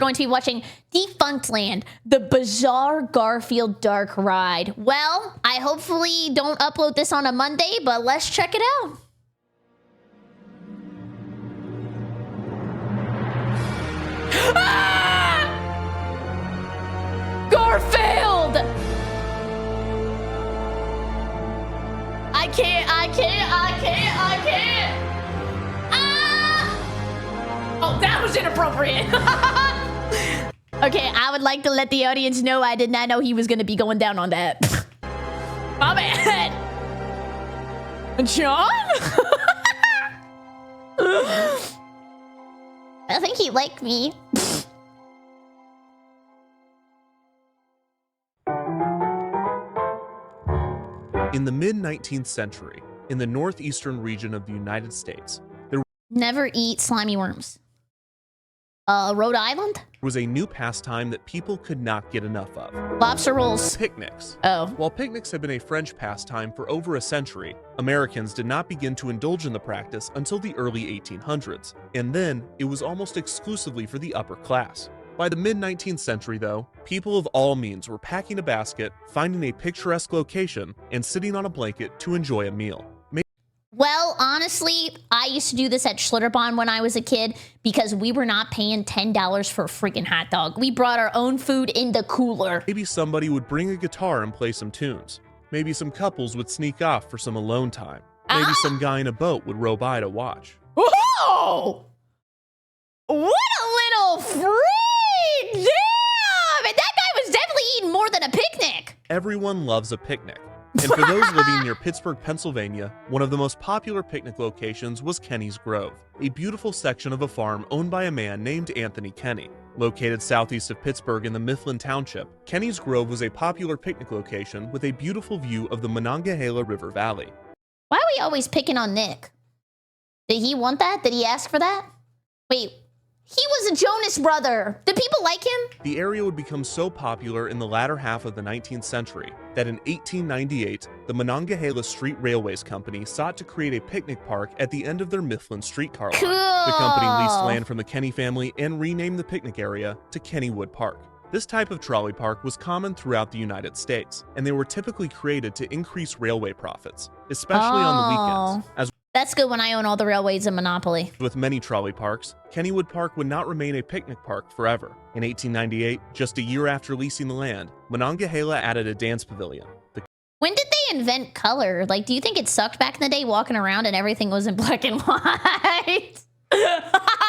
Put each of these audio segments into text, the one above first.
going to be watching Defunctland, the Bizarre Garfield Dark Ride. Well, I hopefully don't upload this on a Monday, but let's check it out. Ah! Garfield! I can't. Oh, that was inappropriate. Okay, I would like to let the audience know I did not know he was going to be going down on that. My bad. John? I think he liked me. In the mid-19th century, in the northeastern region of the United States, there Never eat slimy worms. Rhode Island? was a new pastime that people could not get enough of. Lobster rolls. Picnics. Oh. While picnics had been a French pastime for over a century, Americans did not begin to indulge in the practice until the early 1800s, and then it was almost exclusively for the upper class. By the mid-19th century, though, people of all means were packing a basket, finding a picturesque location, and sitting on a blanket to enjoy a meal. Well, honestly, I used to do this at Schlitterbahn when I was a kid because we were not paying $10 for a freaking hot dog. We brought our own food in the cooler. Maybe somebody would bring a guitar and play some tunes. Maybe some couples would sneak off for some alone time. Maybe some guy in a boat would row by to watch. Whoa! What a little freak! Damn! And that guy was definitely eating more than a picnic. Everyone loves a picnic. And for those living near Pittsburgh, Pennsylvania, one of the most popular picnic locations was Kenny's Grove, a beautiful section of a farm owned by a man named Anthony Kenny. Located southeast of Pittsburgh in the Mifflin Township, Kenny's Grove was a popular picnic location with a beautiful view of the Monongahela River Valley. Why are we always picking on Nick? Did he want that? Did he ask for that? Wait, he was a Jonas brother. Did people like him? The area would become so popular in the latter half of the 19th century that in 1898, the Monongahela Street Railways Company sought to create a picnic park at the end of their Mifflin streetcar line. Cool. The company leased land from the Kenny family and renamed the picnic area to Kennywood Park. This type of trolley park was common throughout the United States, and they were typically created to increase railway profits, especially on the weekends. As that's good when I own all the railways in Monopoly. with many trolley parks, Kennywood Park would not remain a picnic park forever. In 1898, just a year after leasing the land, Monongahela added a dance pavilion. The When did they invent color? Like, do you think it sucked back in the day walking around and everything was in black and white?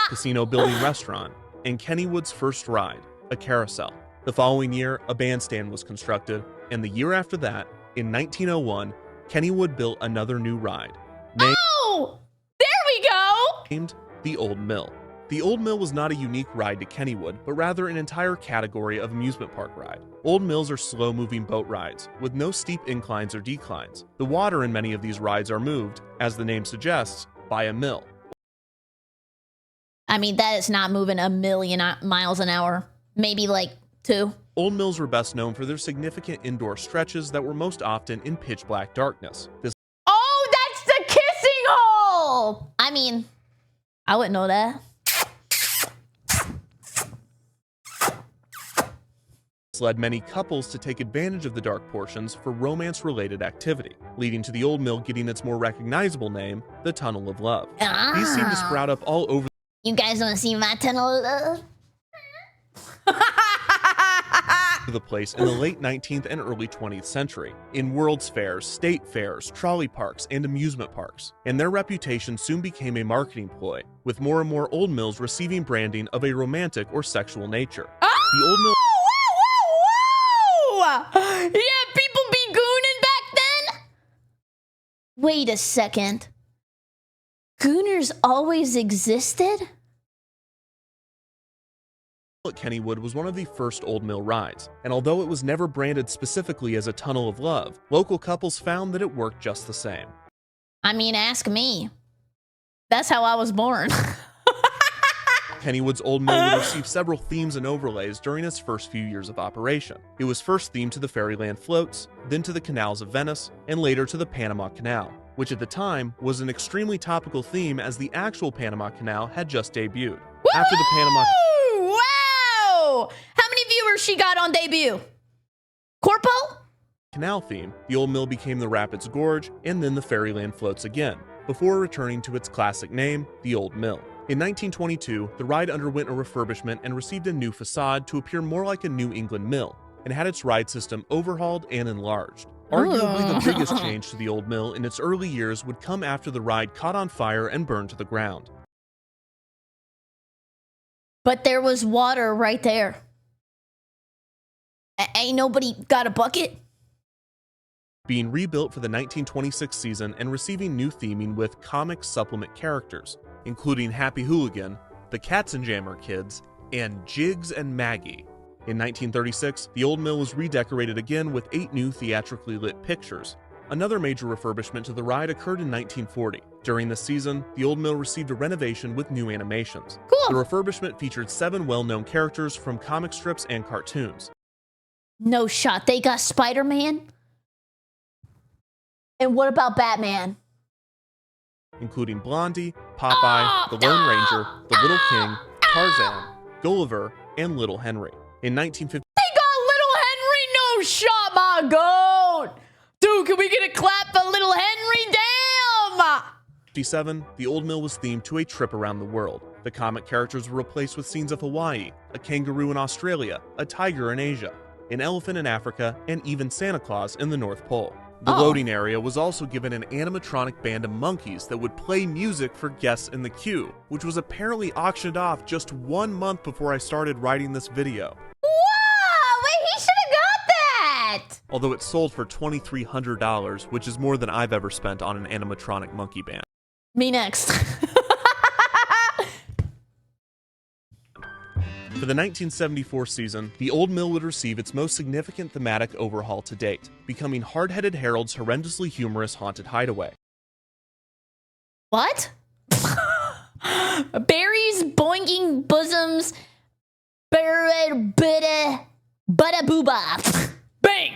casino building restaurant, and Kennywood's first ride, a carousel. The following year, a bandstand was constructed, and the year after that, in 1901, Kennywood built another new ride, Oh! There we go! named the Old Mill. The Old Mill was not a unique ride to Kennywood, but rather an entire category of amusement park ride. Old Mills are slow-moving boat rides, with no steep inclines or declines. The water in many of these rides are moved, as the name suggests, by a mill. I mean, that is not moving a million miles an hour. Maybe like 2. Old Mills were best known for their significant indoor stretches that were most often in pitch-black darkness. This Oh, that's the kissing hole! I mean, I wouldn't know that. led many couples to take advantage of the dark portions for romance-related activity, leading to the Old Mill getting its more recognizable name, the Tunnel of Love. These seem to sprout up all over You guys want to see my tunnel of love? the place in the late 19th and early 20th century, in World's Fairs, state fairs, trolley parks, and amusement parks, and their reputation soon became a marketing ploy, with more and more Old Mills receiving branding of a romantic or sexual nature. The Old Mill Yeah, people be gooning back then? Wait a second. Gooners always existed? at Kennywood was one of the first Old Mill rides, and although it was never branded specifically as a Tunnel of Love, local couples found that it worked just the same. I mean, ask me. That's how I was born. Kennywood's Old Mill would receive several themes and overlays during its first few years of operation. It was first themed to the Fairyland floats, then to the canals of Venice, and later to the Panama Canal, which at the time was an extremely topical theme as the actual Panama Canal had just debuted. After the Panama Wow! How many viewers she got on debut? Corpo? Canal theme, the old mill became the Rapids Gorge and then the Fairyland Floats again, before returning to its classic name, the Old Mill. In 1922, the ride underwent a refurbishment and received a new facade to appear more like a New England mill, and had its ride system overhauled and enlarged. Arguably the biggest change to the Old Mill in its early years would come after the ride caught on fire and burned to the ground. But there was water right there. Ain't nobody got a bucket? Being rebuilt for the 1926 season and receiving new theming with comic supplement characters, including Happy Hooligan, the Katzenjammer Kids, and Jiggs and Maggie. In 1936, the Old Mill was redecorated again with 8 new theatrically lit pictures. Another major refurbishment to the ride occurred in 1940. During this season, the Old Mill received a renovation with new animations. Cool. The refurbishment featured 7 well-known characters from comic strips and cartoons. No shot. They got Spider-Man? And what about Batman? Including Blondie, Popeye, the Lone Ranger, the Little King, Tarzan, Gulliver, and Little Henry. In 1950, They got Little Henry? No shot, my goat! Dude, can we get a clap for Little Henry? Damn! 1957, the Old Mill was themed to a trip around the world. The comic characters were replaced with scenes of Hawaii, a kangaroo in Australia, a tiger in Asia, an elephant in Africa, and even Santa Claus in the North Pole. The loading area was also given an animatronic band of monkeys that would play music for guests in the queue, which was apparently auctioned off just 1 month before I started writing this video. Whoa! Wait, he should have got that! Although it sold for $2,300, which is more than I've ever spent on an animatronic monkey band. Me next. For the 1974 season, the Old Mill would receive its most significant thematic overhaul to date, becoming Hard-Headed Harold's horrendously humorous Haunted Hideaway. What? Berries, boinging bosoms, bada booba. Bang!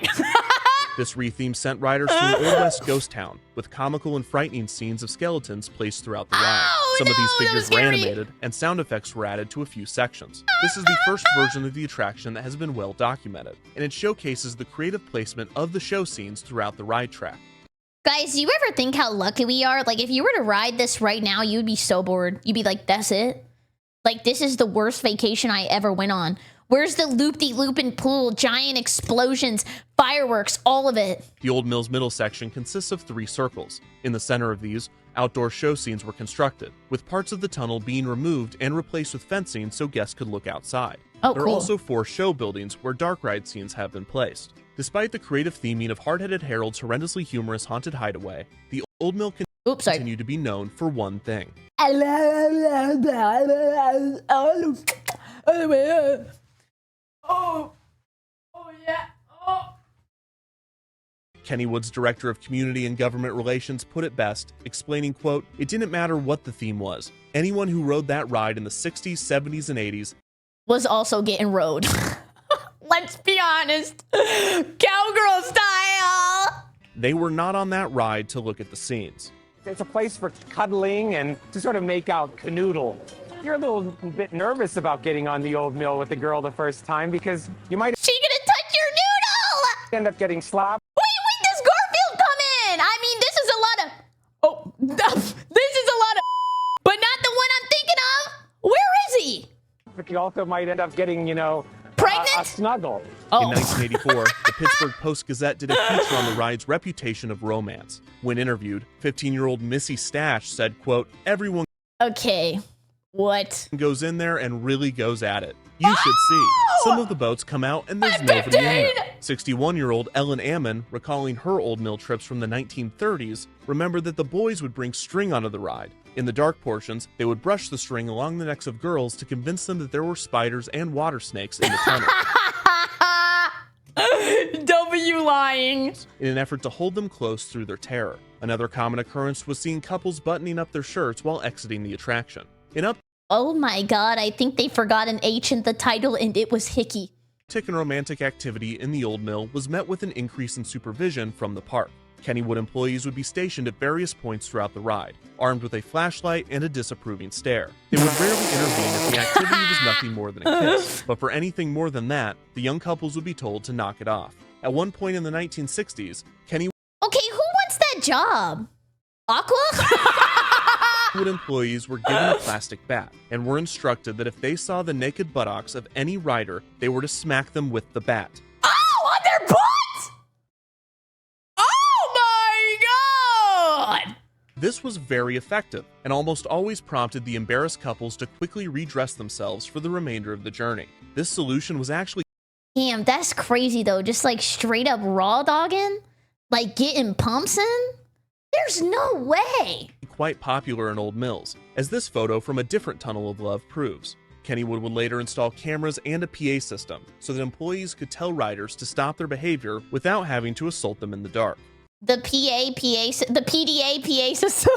This re-theme sent riders to an Old West ghost town, with comical and frightening scenes of skeletons placed throughout the ride. Some of these figures were animated, and sound effects were added to a few sections. This is the first version of the attraction that has been well documented, and it showcases the creative placement of the show scenes throughout the ride track. Guys, do you ever think how lucky we are? Like, if you were to ride this right now, you'd be so bored. You'd be like, that's it? Like, this is the worst vacation I ever went on. Where's the loop-de-loopin' pool, giant explosions, fireworks, all of it? The Old Mill's middle section consists of 3 circles. In the center of these, outdoor show scenes were constructed, with parts of the tunnel being removed and replaced with fencing so guests could look outside. Oh, there cool. are also 4 show buildings where dark ride scenes have been placed. Despite the creative theming of Hard-Headed Harold's horrendously humorous Haunted Hideaway, the Old Mill continued to be known for one thing. Oh yeah. Oh. Kennywood's director of community and government relations put it best, explaining, quote, "It didn't matter what the theme was. Anyone who rode that ride in the 60s, 70s, and 80s was also getting rode." Let's be honest. Cowgirl style. They were not on that ride to look at the scenes. It's a place for cuddling and to sort of make out canoodle. You're a little bit nervous about getting on the Old Mill with the girl the first time because you might She gonna touch your noodle. end up getting sloppy. Wait, does Garfield come in? I mean, this is a lot of... Oh, this is a lot of... But not the one I'm thinking of. Where is he? But you also might end up getting, Pregnant? a snuggle. Oh. In 1984, the Pittsburgh Post-Gazette did a feature on the ride's reputation of romance. When interviewed, 15-year-old Missy Stash said, quote, "Everyone Okay. What? goes in there and really goes at it. You should see. Some of the boats come out and there's I'm nobody in 15! there." 61-year-old Ellen Ammon, recalling her Old Mill trips from the 1930s, remembered that the boys would bring string onto the ride. In the dark portions, they would brush the string along the necks of girls to convince them that there were spiders and water snakes in the tunnel. W lying. In an effort to hold them close through their terror. Another common occurrence was seeing couples buttoning up their shirts while exiting the attraction. In Oh my god, I think they forgot an H in the title and it was Hickey. uptick in romantic activity in the Old Mill was met with an increase in supervision from the park. Kennywood employees would be stationed at various points throughout the ride, armed with a flashlight and a disapproving stare. They would rarely intervene if the activity was nothing more than a kiss, but for anything more than that, the young couples would be told to knock it off. At one point in the 1960s, Kennywood Okay, who wants that job? Aqua? employees were given a plastic bat and were instructed that if they saw the naked buttocks of any rider, they were to smack them with the bat. Oh, on their butt! Oh my god! This was very effective and almost always prompted the embarrassed couples to quickly redress themselves for the remainder of the journey. This solution was actually Damn, that's crazy though. Just like straight up raw dogging? Like getting pumps in? There's no way. quite popular in old mills, as this photo from a different tunnel of love proves. Kennywood would later install cameras and a PA system so that employees could tell riders to stop their behavior without having to assault them in the dark. The PDA PA system.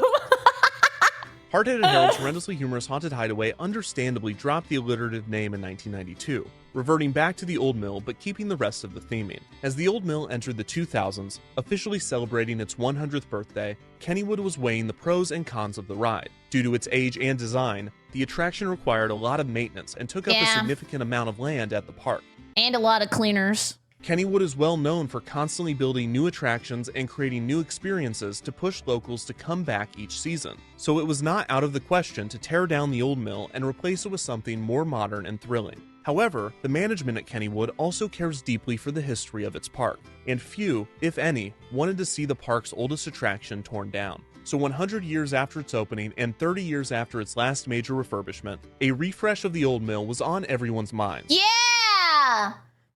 Hard-Headed Harold's horrendously humorous Haunted Hideaway understandably dropped the alliterative name in 1992, reverting back to the old mill but keeping the rest of the theming. As the old mill entered the 2000s, officially celebrating its 100th birthday, Kennywood was weighing the pros and cons of the ride. Due to its age and design, the attraction required a lot of maintenance and took up a significant amount of land at the park. And a lot of cleaners. Kennywood is well known for constantly building new attractions and creating new experiences to push locals to come back each season. So it was not out of the question to tear down the old mill and replace it with something more modern and thrilling. However, the management at Kennywood also cares deeply for the history of its park, and few, if any, wanted to see the park's oldest attraction torn down. So 100 years after its opening and 30 years after its last major refurbishment, a refresh of the old mill was on everyone's minds. Yeah!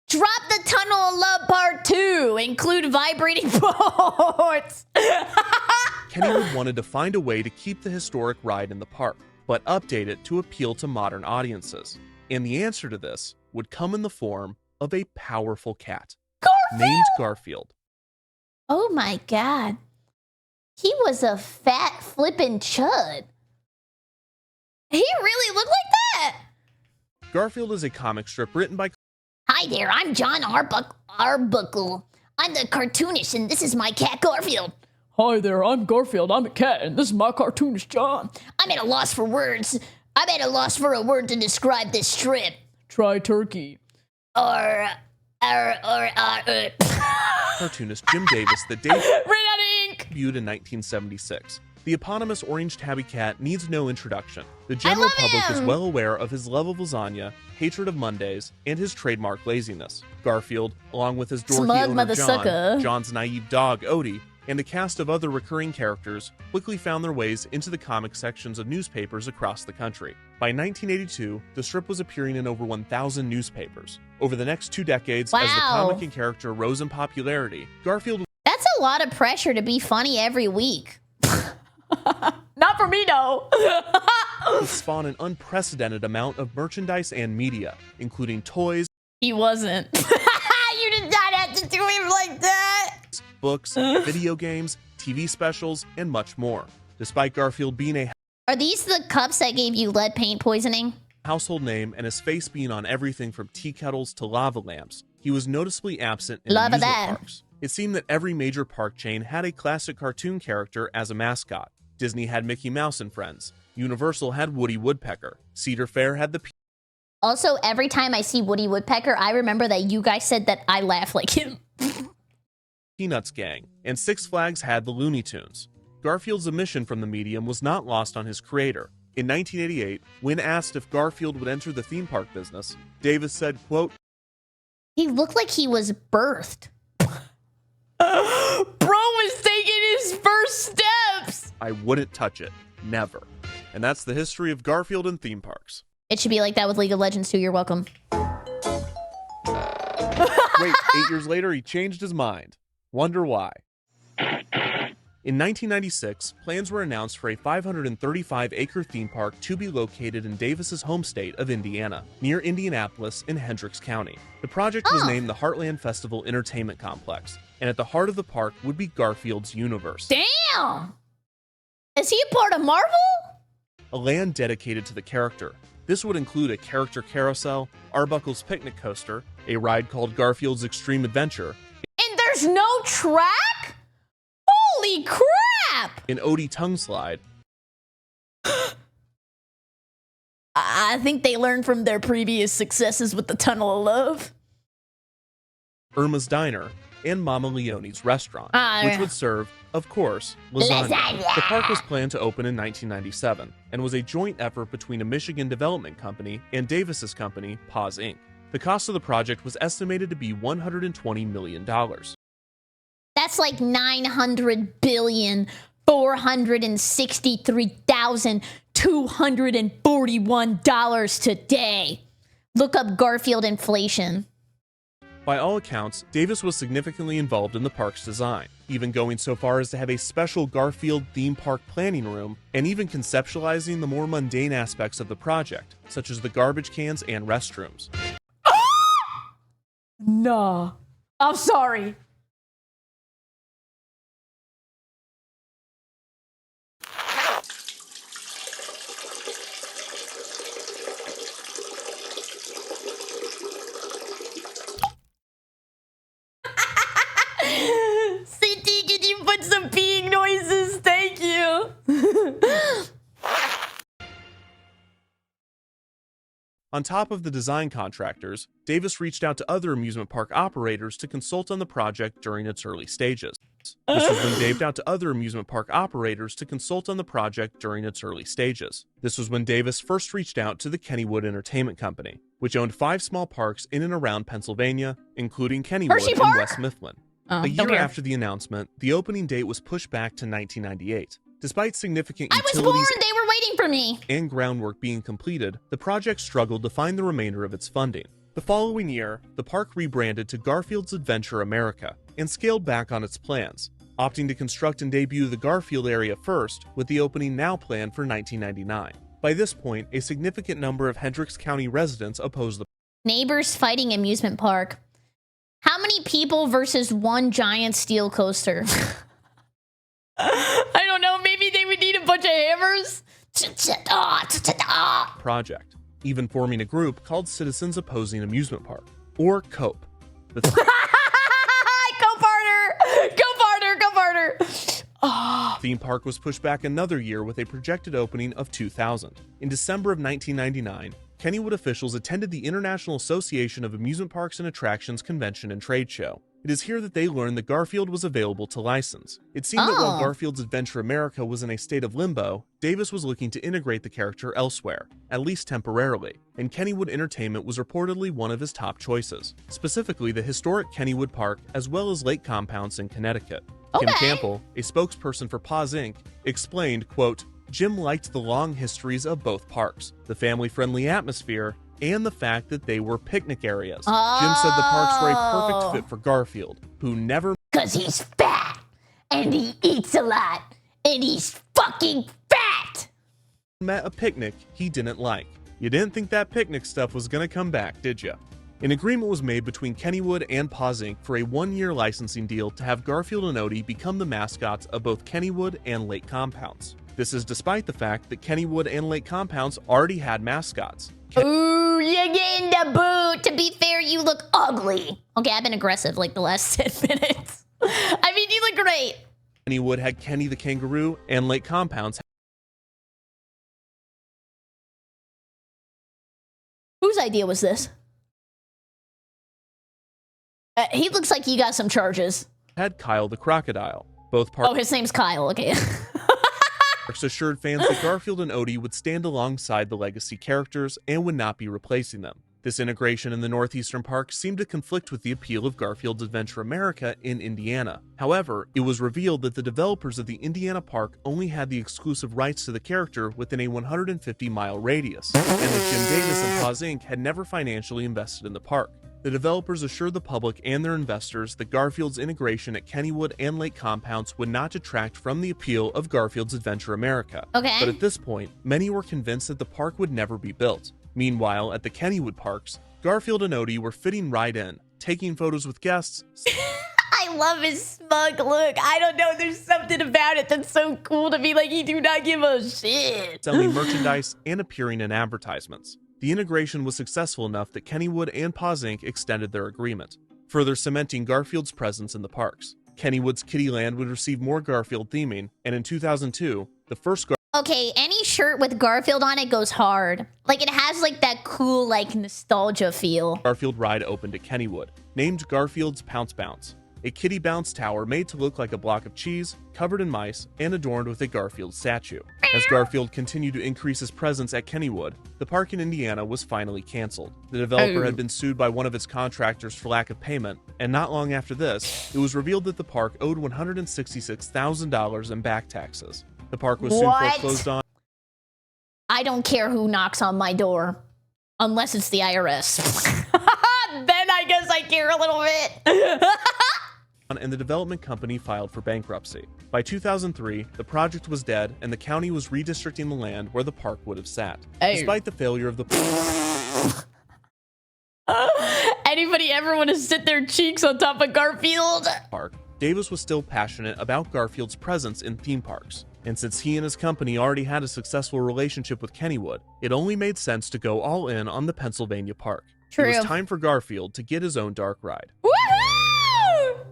Drop the Tunnel of Love Part 2. Include vibrating boards. Kennywood wanted to find a way to keep the historic ride in the park, but update it to appeal to modern audiences. And the answer to this would come in the form of a powerful cat named Garfield. Oh my god. He was a fat flippin' chud. He really looked like that. Garfield is a comic strip written by Hi there, I'm John Arbuckle. I'm the cartoonist, and this is my cat Garfield. Hi there, I'm Garfield. I'm a cat, and this is my cartoonist, John. I'm at a loss for words. I'm at a loss for a word to describe this strip. Try turkey. cartoonist Jim Davis that Ran out of ink. debuted in 1976. The eponymous orange tabby cat needs no introduction. The general public is well aware of his love of lasagna, hatred of Mondays, and his trademark laziness. Garfield, along with his dorky Smug owner mothersucker. John, John's naive dog Odie, and a cast of other recurring characters, quickly found their ways into the comic sections of newspapers across the country. By 1982, the strip was appearing in over 1,000 newspapers. Over the next 2 decades, as the comic and character rose in popularity, Garfield That's a lot of pressure to be funny every week. Not for me, though. would spawn an unprecedented amount of merchandise and media, including toys, He wasn't. You did not have to do him like that. books, video games, TV specials, and much more. Despite Garfield being a Are these the cups that gave you lead paint poisoning? household name and his face being on everything from tea kettles to lava lamps, he was noticeably absent in Lava amusement that. parks. It seemed that every major park chain had a classic cartoon character as a mascot. Disney had Mickey Mouse and Friends. Universal had Woody Woodpecker. Cedar Fair had the Also, every time I see Woody Woodpecker, I remember that you guys said that I laugh like him. Peanuts Gang, and Six Flags had the Looney Tunes. Garfield's omission from the medium was not lost on his creator. In 1988, when asked if Garfield would enter the theme park business, Davis said, quote, He looked like he was birthed. Bro was taking his first steps. I wouldn't touch it. Never. And that's the history of Garfield and theme parks. It should be like that with League of Legends too. You're welcome. Wait, 8 years later, he changed his mind. Wonder why. In 1996, plans were announced for a 535-acre theme park to be located in Davis's home state of Indiana, near Indianapolis in Hendricks County. The project was named the Heartland Festival Entertainment Complex, and at the heart of the park would be Garfield's universe. Damn! Is he a part of Marvel? A land dedicated to the character. This would include a character carousel, Arbuckle's picnic coaster, a ride called Garfield's Extreme Adventure, And there's no track? Holy crap! An Odie tongue slide, I think they learned from their previous successes with the Tunnel of Love. Irma's Diner, and Mama Leone's restaurant, Ah, which yeah. would serve, of course, lasagna. Lasagna. The park was planned to open in 1997 and was a joint effort between a Michigan development company and Davis's company, Paws Inc. The cost of the project was estimated to be $120 million. That's like 900,463,241 today. Look up Garfield inflation. By all accounts, Davis was significantly involved in the park's design, even going so far as to have a special Garfield theme park planning room, and even conceptualizing the more mundane aspects of the project, such as the garbage cans and restrooms. Nah. I'm sorry. Cindy, can you put some peeing noises? Thank you. On top of the design contractors, Davis reached out to other amusement park operators to consult on the project during its early stages. This was when Davis first reached out to the Kennywood Entertainment Company, which owned 5 small parks in and around Pennsylvania, including Kennywood Hershey and Park? West Mifflin. Oh, A don't year care. after the announcement, the opening date was pushed back to 1998. Despite significant I was born. utilities They were waiting for me. and groundwork being completed, the project struggled to find the remainder of its funding. The following year, the park rebranded to Garfield's Adventure America and scaled back on its plans, opting to construct and debut the Garfield area first, with the opening now planned for 1999. By this point, a significant number of Hendricks County residents opposed the Neighbors fighting amusement park. How many people versus one giant steel coaster? I don't know. Maybe they would need a bunch of hammers. project, even forming a group called Citizens Opposing Amusement Park, or COPE. The Go farther! Go farther! Go farther! theme park was pushed back another year with a projected opening of 2000. In December of 1999, Kennywood officials attended the International Association of Amusement Parks and Attractions convention and trade show. It is here that they learned that Garfield was available to license. It seemed that while Oh. Garfield's Adventure America was in a state of limbo, Davis was looking to integrate the character elsewhere, at least temporarily, and Kennywood Entertainment was reportedly one of his top choices, specifically the historic Kennywood Park as well as lake compounds in Connecticut. Kim Okay. Campbell, a spokesperson for Paws Inc., explained, quote, Jim liked the long histories of both parks, the family-friendly atmosphere, and the fact that they were picnic areas. Jim said the parks were a Oh. perfect fit for Garfield, who never Cause he's fat and he eats a lot and he's fucking fat. met a picnic he didn't like. You didn't think that picnic stuff was gonna come back, did ya? An agreement was made between Kennywood and Paws Inc. for a 1-year licensing deal to have Garfield and Odie become the mascots of both Kennywood and Lake Compounds. This is despite the fact that Kennywood and Lake Compounds already had mascots. Ooh, you're getting the boot. To be fair, you look ugly. Okay, I've been aggressive like the last 10 minutes. I mean, you look great. Kennywood had Kenny the Kangaroo, and Lake Compounds Whose idea was this? He looks like he got some charges. had Kyle the Crocodile. Both Oh, parks his name's Kyle. Okay. assured fans that Garfield and Odie would stand alongside the legacy characters and would not be replacing them. This integration in the Northeastern Park seemed to conflict with the appeal of Garfield's Adventure America in Indiana. However, it was revealed that the developers of the Indiana park only had the exclusive rights to the character within a 150-mile radius, and that Jim Davis and Paws Inc. had never financially invested in the park. The developers assured the public and their investors that Garfield's integration at Kennywood and Lake Compounds would not detract from the appeal of Garfield's Adventure America. Okay. But at this point, many were convinced that the park would never be built. Meanwhile, at the Kennywood parks, Garfield and Odie were fitting right in, taking photos with guests, I love his smug look. I don't know. There's something about it that's so cool to be like, he do not give a shit. selling merchandise, and appearing in advertisements. The integration was successful enough that Kennywood and Paws Inc. extended their agreement, further cementing Garfield's presence in the parks. Kennywood's Kittyland would receive more Garfield theming, and in 2002, the first Okay, any shirt with Garfield on it goes hard. Like, it has, like, that cool, like, nostalgia feel. Garfield ride opened at Kennywood, named Garfield's Pounce Bounce, a kitty bounce tower made to look like a block of cheese, covered in mice, and adorned with a Garfield statue. As Garfield continued to increase his presence at Kennywood, the park in Indiana was finally canceled. The developer had been sued by one of its contractors for lack of payment, and not long after this, it was revealed that the park owed $166,000 in back taxes. The park was soon foreclosed on. I don't care who knocks on my door, unless it's the IRS. Then I guess I care a little bit. And the development company filed for bankruptcy. By 2003, the project was dead, and the county was redistricting the land where the park would have sat. Despite the failure of the Anybody ever want to sit their cheeks on top of Garfield? park, Davis was still passionate about Garfield's presence in theme parks. And since he and his company already had a successful relationship with Kennywood, it only made sense to go all in on the Pennsylvania park. True. It was time for Garfield to get his own dark ride. Woohoo!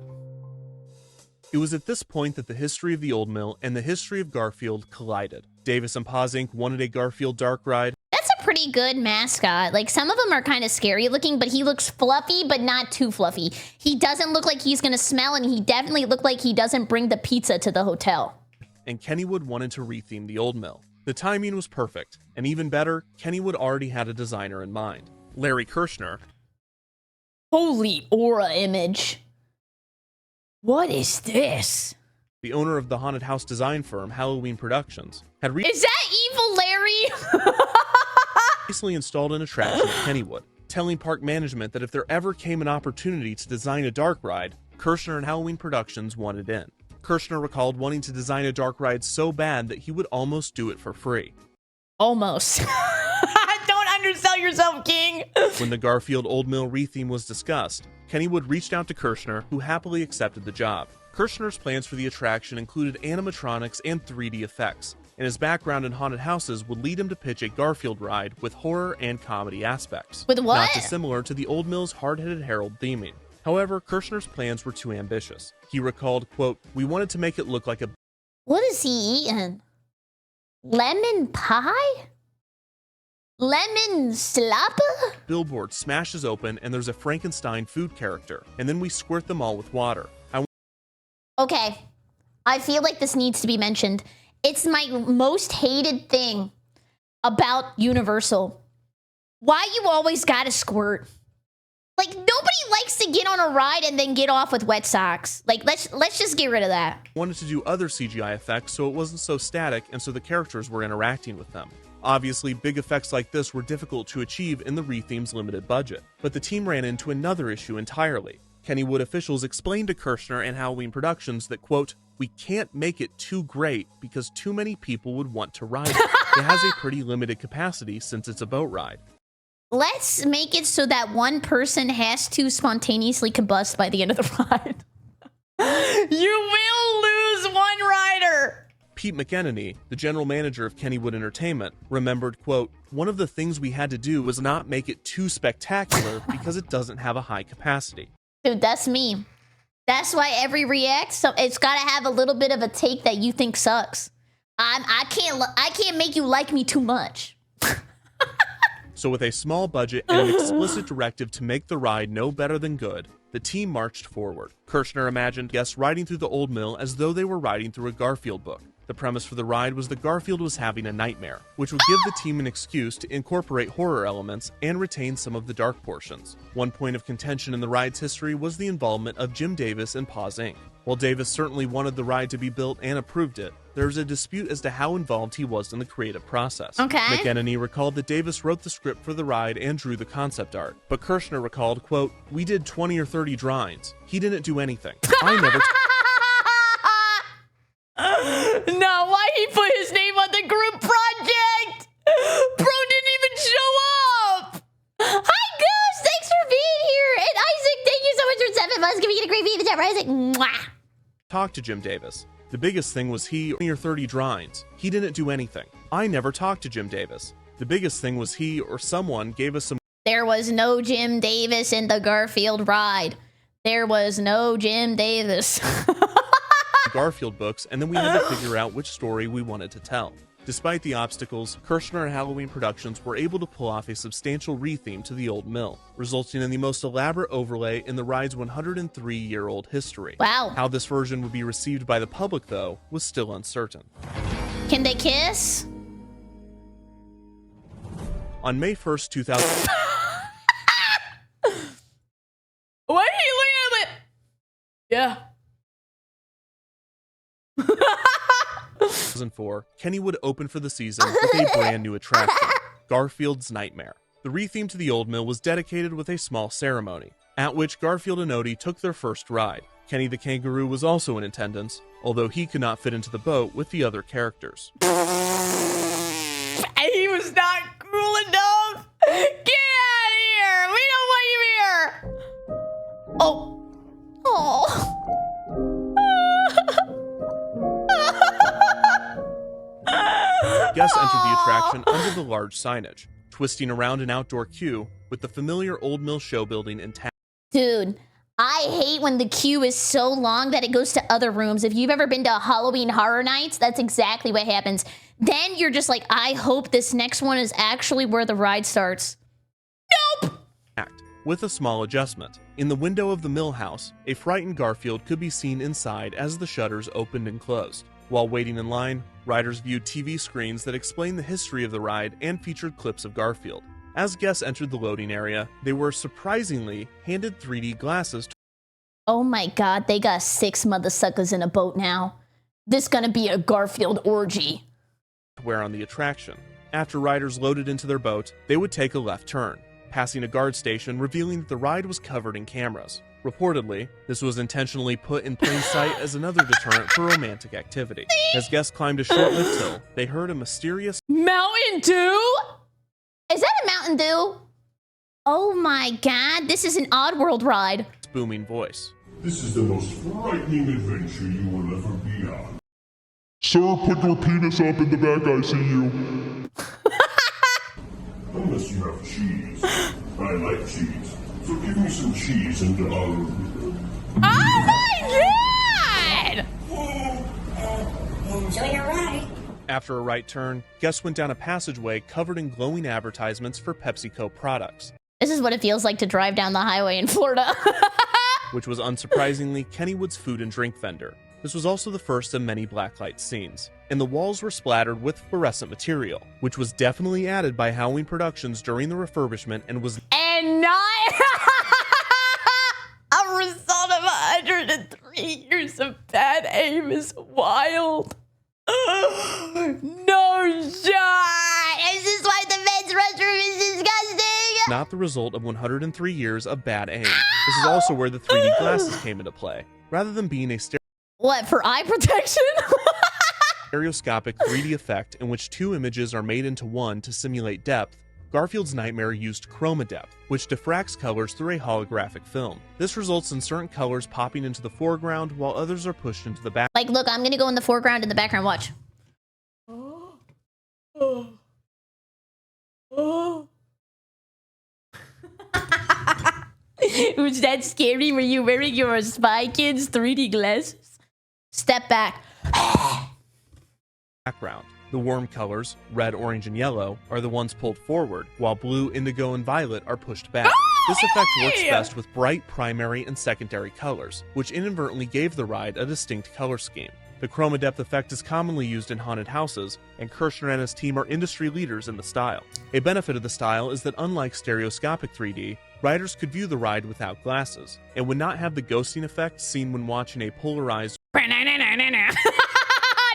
It was at this point that the history of the Old Mill and the history of Garfield collided. Davis and Paws Inc. wanted a Garfield dark ride. That's a pretty good mascot. Like, some of them are kind of scary looking, but he looks fluffy, but not too fluffy. He doesn't look like he's gonna smell, and he definitely looked like he doesn't bring the pizza to the hotel. And Kennywood wanted to retheme the Old Mill. The timing was perfect, and even better, Kennywood already had a designer in mind. Larry Kirshner, Holy aura image. What is this? the owner of the haunted house design firm Halloween Productions, had Is that evil Larry? recently installed an attraction at Kennywood, telling park management that if there ever came an opportunity to design a dark ride, Kirshner and Halloween Productions wanted in. Kirshner recalled wanting to design a dark ride so bad that he would almost do it for free. Almost. Don't undersell yourself, King. When the Garfield Old Mill retheme was discussed, Kennywood reached out to Kirshner, who happily accepted the job. Kirshner's plans for the attraction included animatronics and 3D effects, and his background in haunted houses would lead him to pitch a Garfield ride with horror and comedy aspects. With what? Not dissimilar to the Old Mill's hard-headed Harold theming. However, Kirshner's plans were too ambitious. He recalled, quote, "We wanted to make it look like a..." What is he eating? Lemon pie? Lemon slapper? billboard smashes open and there's a Frankenstein food character, and then we squirt them all with water. Okay, I feel like this needs to be mentioned. It's my most hated thing about Universal. Why you always gotta squirt? Like, nobody likes to get on a ride and then get off with wet socks. Like, let's just get rid of that. Wanted to do other CGI effects so it wasn't so static and so the characters were interacting with them. Obviously, big effects like this were difficult to achieve in the retheme's limited budget, but the team ran into another issue entirely. Kennywood officials explained to Kirshner and Halloween Productions that, quote, "We can't make it too great because too many people would want to ride it. It has a pretty limited capacity since it's a boat ride. Let's make it so that one person has to spontaneously combust by the end of the ride. You will lose one rider. Pete McEnany, the general manager of Kennywood Entertainment, remembered, quote, "One of the things we had to do was not make it too spectacular because it doesn't have a high capacity." Dude, that's me. That's why every react, so it's got to have a little bit of a take that you think sucks. I can't make you like me too much. So with a small budget and an explicit directive to make the ride no better than good, the team marched forward. Kirshner imagined guests riding through the Old Mill as though they were riding through a Garfield book. The premise for the ride was that Garfield was having a nightmare, which would give the team an excuse to incorporate horror elements and retain some of the dark portions. One point of contention in the ride's history was the involvement of Jim Davis and Paws Inc. While Davis certainly wanted the ride to be built and approved it, there was a dispute as to how involved he was in the creative process. Okay. McEnany recalled that Davis wrote the script for the ride and drew the concept art, but Kirshner recalled, quote, "We did 20 or 30 drawings. He didn't do anything. I never..." No, why he put his name on the group project? Bro didn't even show up. Hi, Goose. Thanks for being here. And Isaac, thank you so much for 7 months. Giving it a great video in the chat, right, Isaac? Mwah. Talked to Jim Davis. The biggest thing was he 20 or 30 drawings. He didn't do anything. I never talked to Jim Davis. The biggest thing was he or someone gave us some There was no Jim Davis in the Garfield ride. There was no Jim Davis. Garfield books, and then we had to figure out which story we wanted to tell. Despite the obstacles, Kirshner and Halloween Productions were able to pull off a substantial retheme to the old mill, resulting in the most elaborate overlay in the ride's 103-year-old history. Wow. How this version would be received by the public, though, was still uncertain. Can they kiss? On May 1st, 2000... Why are you looking at it? Yeah. 2004, Kennywood opened for the season with a brand new attraction, Garfield's Nightmare. The retheme to the old mill was dedicated with a small ceremony, at which Garfield and Odie took their first ride. Kenny the Kangaroo was also in attendance, although he could not fit into the boat with the other characters. And he was not cool enough. Get out of here. We don't want you here. Oh. Oh. Guests entered the attraction under the large signage, twisting around an outdoor queue with the familiar old mill show building intact. Dude, I hate when the queue is so long that it goes to other rooms. If you've ever been to Halloween Horror Nights, that's exactly what happens. Then you're just like, I hope this next one is actually where the ride starts. Nope! With a small adjustment. In the window of the mill house, a frightened Garfield could be seen inside as the shutters opened and closed. While waiting in line, riders viewed TV screens that explained the history of the ride and featured clips of Garfield. As guests entered the loading area, they were surprisingly handed 3D glasses to Oh my god, they got 6 mother suckers in a boat now. This gonna be a Garfield orgy. wear on the attraction. After riders loaded into their boat, they would take a left turn, passing a guard station revealing that the ride was covered in cameras. Reportedly, this was intentionally put in plain sight as another deterrent for romantic activity. As guests climbed a short-lived hill, they heard a mysterious Mountain Dew? Is that a Mountain Dew? Oh my god, this is an Oddworld ride. booming voice. This is the most frightening adventure you will ever be on. Sir, put your penis up in the back, I see you. Unless you have cheese. I like cheese. So give me some cheese and Oh my god! Enjoy your ride. After a right turn, guests went down a passageway covered in glowing advertisements for PepsiCo products, This is what it feels like to drive down the highway in Florida. which was unsurprisingly Kennywood's food and drink vendor. This was also the first of many blacklight scenes, and the walls were splattered with fluorescent material, which was definitely added by Halloween Productions during the refurbishment and was And not a result of 103 years of bad aim is wild. No shot! Is this why the men's restroom is disgusting? not the result of 103 years of bad aim. This is also where the 3D glasses came into play. Rather than being a What, for eye protection? stereoscopic 3D effect in which two images are made into one to simulate depth, Garfield's Nightmare used chroma depth, which diffracts colors through a holographic film. This results in certain colors popping into the foreground while others are pushed into the back. Like, look, I'm gonna go in the foreground and the background, watch. Was that scary? Were you wearing your Spy Kids 3D glasses? Step back. Background. The warm colors, red, orange, and yellow, are the ones pulled forward, while blue, indigo, and violet are pushed back. This effect works best with bright primary and secondary colors, which inadvertently gave the ride a distinct color scheme. The chroma depth effect is commonly used in haunted houses, and Kirshner and his team are industry leaders in the style. A benefit of the style is that unlike stereoscopic 3D, riders could view the ride without glasses, and would not have the ghosting effect seen when watching a polarized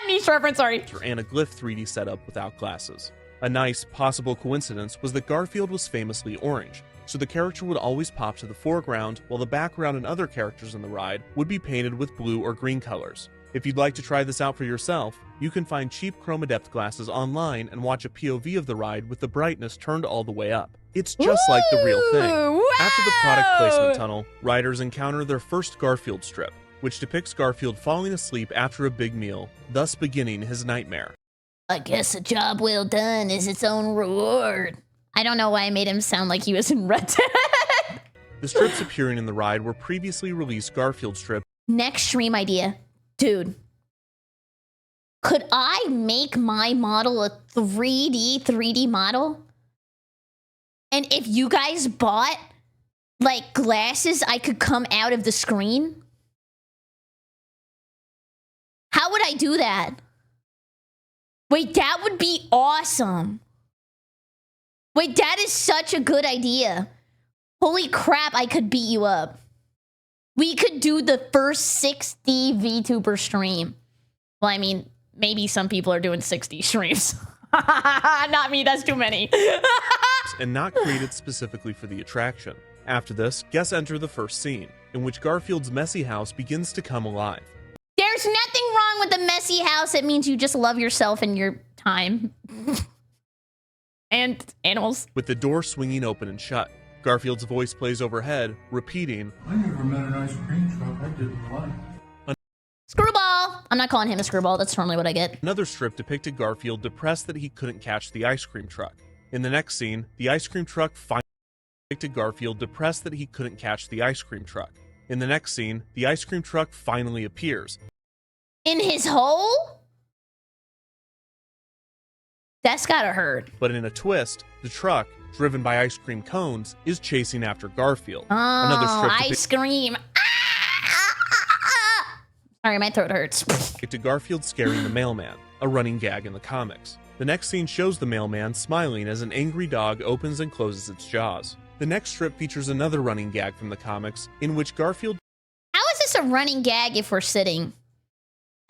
Niche reference, sorry. or anaglyph 3D setup without glasses. A nice, possible coincidence was that Garfield was famously orange, so the character would always pop to the foreground, while the background and other characters in the ride would be painted with blue or green colors. If you'd like to try this out for yourself, you can find cheap chroma depth glasses online and watch a POV of the ride with the brightness turned all the way up. It's just like the real thing. Woo! After the product placement Wow! tunnel, riders encounter their first Garfield strip, which depicts Garfield falling asleep after a big meal, thus beginning his nightmare. I guess a job well done is its own reward. I don't know why I made him sound like he was in Red Dead. The strips appearing in the ride were previously released Garfield strips. Next stream idea. Dude. Could I make my model a 3D model? And if you guys bought, like, glasses, I could come out of the screen? How would I do that? Wait, that would be awesome. Wait, that is such a good idea. Holy crap, I could beat you up. We could do the first 60 VTuber stream. Well, I mean, maybe some people are doing 60 streams. Not me, that's too many. And not created specifically for the attraction. After this, guests enter the first scene, in which Garfield's messy house begins to come alive. There's nothing wrong with a messy house. It means you just love yourself and your time. And animals. With the door swinging open and shut, Garfield's voice plays overhead, repeating, I never met an ice cream truck I didn't like. Screwball! I'm not calling him a screwball. That's normally what I get. Another strip depicted Garfield depressed that he couldn't catch the ice cream truck. In the next scene, the ice cream truck finally depicted Garfield depressed that he couldn't catch the ice cream truck. In the next scene, the ice cream truck finally appears. In his hole? That's gotta hurt. But in a twist, the truck, driven by ice cream cones, is chasing after Garfield. Oh, ice cream. Sorry, my throat hurts. To Garfield scaring the mailman, a running gag in the comics. The next scene shows the mailman smiling as an angry dog opens and closes its jaws. The next strip features another running gag from the comics, in which Garfield How is this a running gag if we're sitting?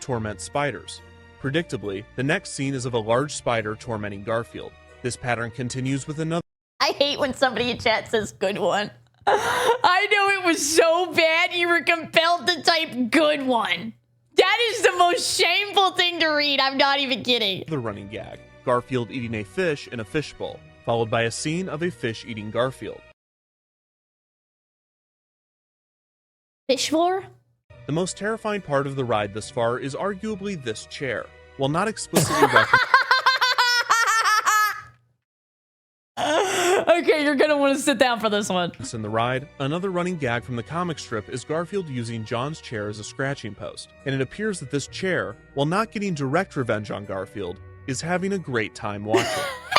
torments spiders. Predictably, the next scene is of a large spider tormenting Garfield. This pattern continues with another. I hate when somebody in chat says good one. I know it was so bad you were compelled to type good one. That is the most shameful thing to read. I'm not even kidding. The running gag, Garfield eating a fish in a fishbowl, followed by a scene of a fish eating Garfield. Fish floor? The most terrifying part of the ride thus far is arguably this chair. While not explicitly referenced Okay, you're gonna want to sit down for this one. in the ride, another running gag from the comic strip is Garfield using John's chair as a scratching post. And it appears that this chair, while not getting direct revenge on Garfield, is having a great time watching.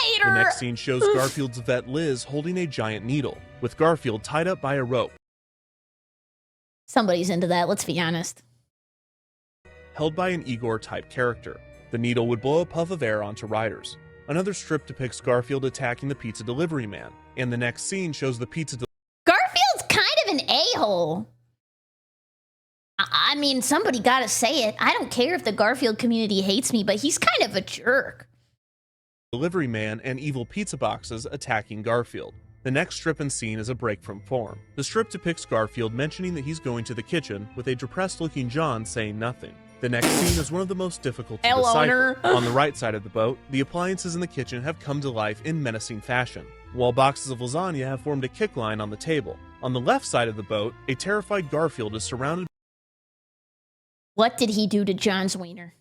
Hater! The next scene shows Garfield's vet Liz holding a giant needle, with Garfield tied up by a rope. Somebody's into that, let's be honest. Held by an Igor-type character. The needle would blow a puff of air onto riders. Another strip depicts Garfield attacking the pizza delivery man, and the next scene shows the pizza Garfield's kind of an a-hole. I mean, somebody gotta say it. I don't care if the Garfield community hates me, but he's kind of a jerk. delivery man and evil pizza boxes attacking Garfield. The next strip and scene is a break from form. The strip depicts Garfield mentioning that he's going to the kitchen, with a depressed-looking John saying nothing. The next scene is one of the most difficult to decipher. On the right side of the boat, the appliances in the kitchen have come to life in menacing fashion, while boxes of lasagna have formed a kick line on the table. On the left side of the boat, a terrified Garfield is surrounded. What did he do to John's wiener?